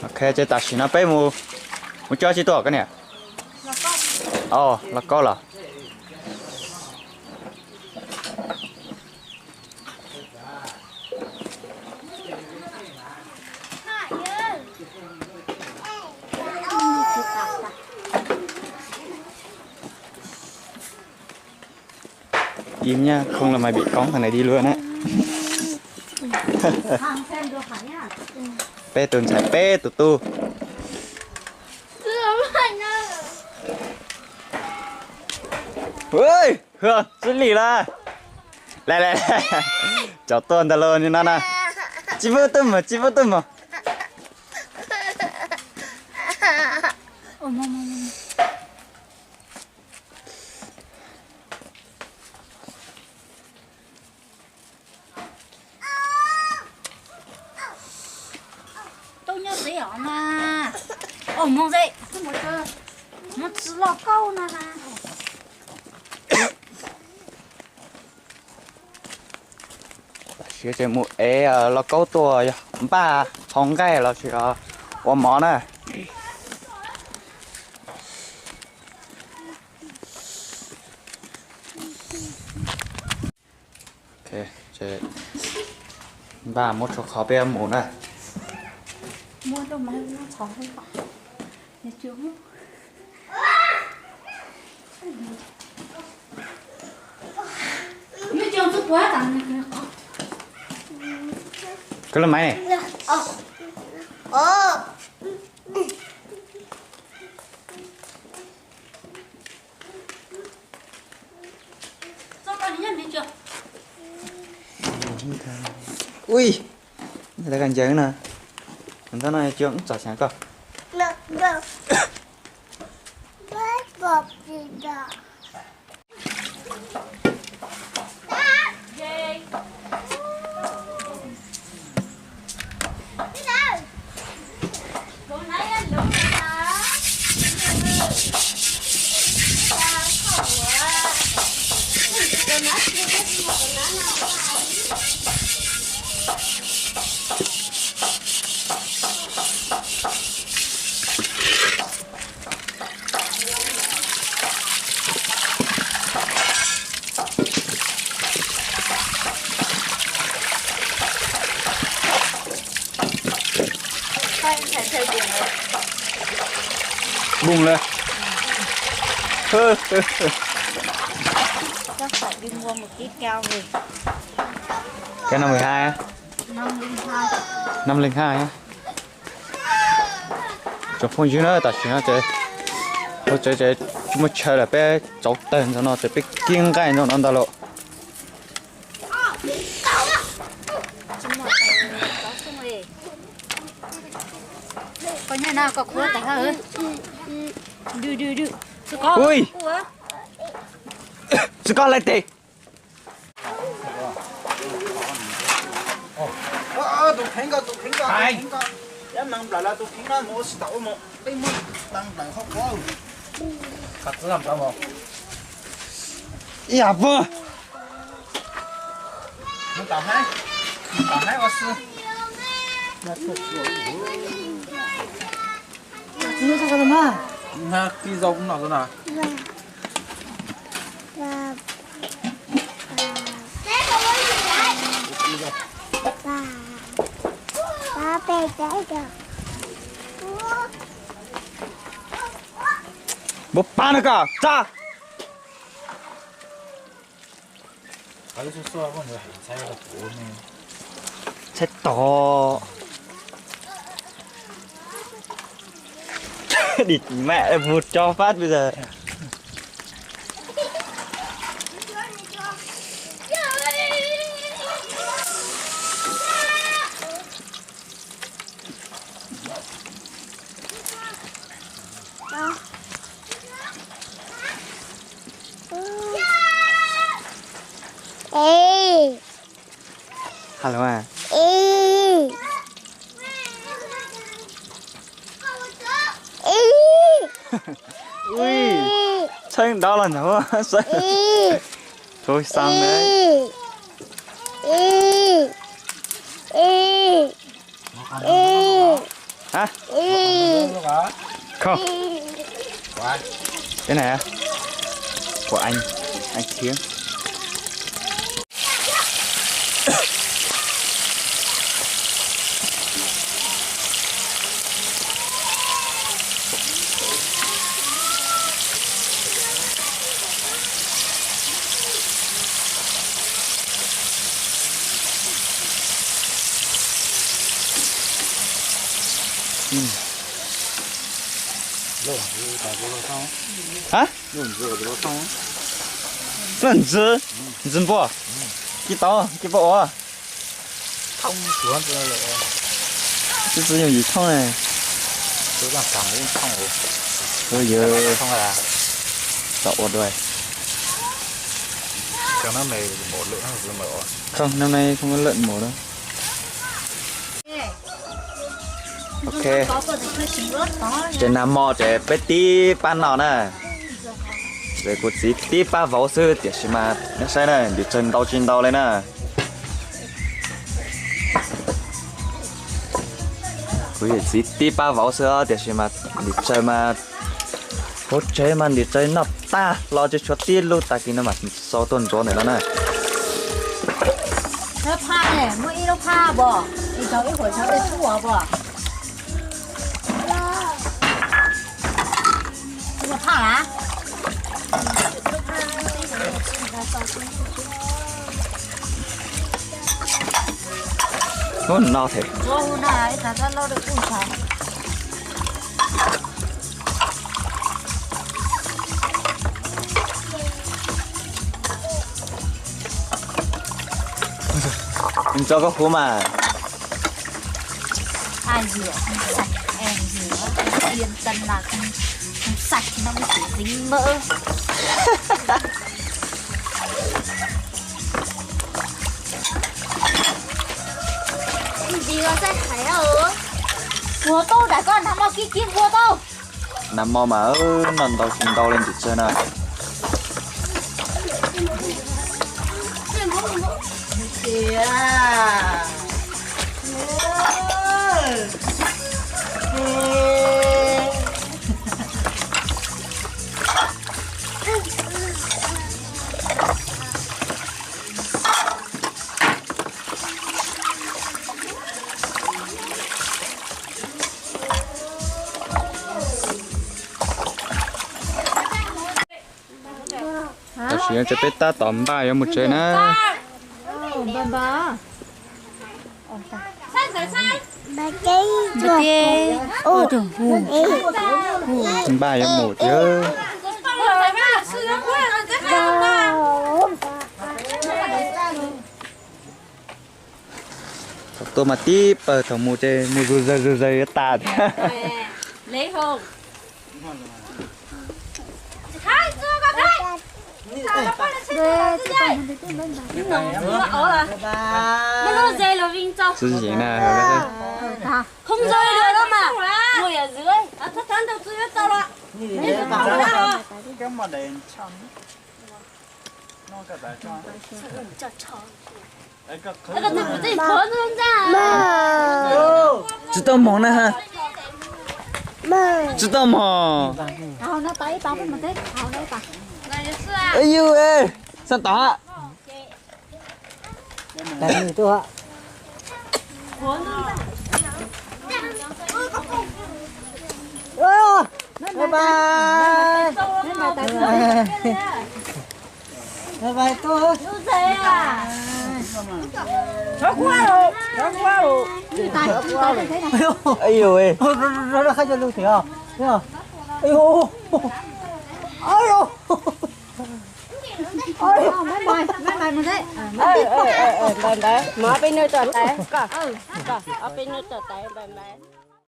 ok chơi ta chỉ nó bé mu mu cho chỉ to cái nè là có là im nha, không là mày bị cóng thằng này đi luôn á. Bé tuần chạy bé tụt tu. Ui, hương, xử lý là. Lại. Cháu tuần ta luôn như nó nè. Chỉ vô tâm mà. mong dậy nó chỉ là câu nè chỉ chơi một là câu tua ba phong cái là chỉ qua món này ok chơi ba một số khó bé một này mua đâu mà nó khó hơn cả nhà chưa nó chưa chút quá tặng cái là máy này sao con đi nhận đi chưa ui đây gần giờ nè mình thấy này chưa chả sáng cơ bùng lên chắc phải đi mua một cái keo về cái 512 á 502 502 á cho phong dưới nó ta chỉ nó chơi tôi chơi chúng mình chơi là bé cháu tên cho nó chơi bé kiêng cái nó ăn lộ có nhà nào có cua tại hả đưa ui sự con lại tì tụi khánh coi em nằm lại là tụi khánh nó mua tàu một cái mua đang lại không có cắt làm sao mà dạ vâng nó tàu hai ô sư nó sao rồi mà ha khi dầu cũng nào rồi nào ba bê trái rồi bố ba nữa cả ra 아주 수하고 뭐 사이가 좋네. chết to địt mẹ vụt cho phát bây giờ hello à ui sao đó là nữa thôi sang đấy Hả? Không. Cái này à? Của anh Thiếng. Hả? Lần dư dừng bộ cái to cái bộ à thông xuống rồi cái sử dụng gì thông này tôi làm cảm thấy thông rồi bây giờ không là đậu rồi cho nó mềm một lượng rồi mở không năm nay không có lợn mổ đâu. Ok trên nam mò để bé tí ban nào nè để cô chỉ tí ba võ sư để xem mà nó sai này để chân đau lên nè cô chỉ tí ba võ sư để xem mà để chơi mà hốt chơi mà để chơi nắp ta lo cho chuột tí luôn ta kia nó mà sau tuần chỗ này nó nè nó pha này mỗi ít nó pha bỏ thì cháu ít hồi cháu đi chua bỏ nó pha hả? ngon no thế Ô này ta ra lo được cũng sao mình cho có khô mà ai rửa không sạch em rửa yên tâm là không sạch nó mới chỉ dính mỡ gì nó sẽ thấy ở vua tô đã con thằng mau kia vua tô nằm mò mà nằm đau lên chỉ chơi nè kìa tôi chỉ cho biết ta tóm bài ở một chơi nè bà Bà cây tê ô trời bài ở một chứ tôi mà tí ở thằng mù chơi mù rơi ta lấy không nó dây là vinh châu sự gì nè không rơi được đâu mà ngồi ở dưới thất thán đầu dưới tao đó cái mà đèn chăn nó cả đại cho cái này của tôi khó hơn ra知道吗呢知道吗 nó tay tao mà thế nó tay ấy yêu ê sao tỏ đây người tôi bye bye bye bye tôi nó quá rồi ấy yêu ê nó khai cho lưu thấy không thấy không ấy ô ấy ô mấy bài mà thế đây má bên nơi trọt tay, cả, ở bên nơi trọt tay, bye bye.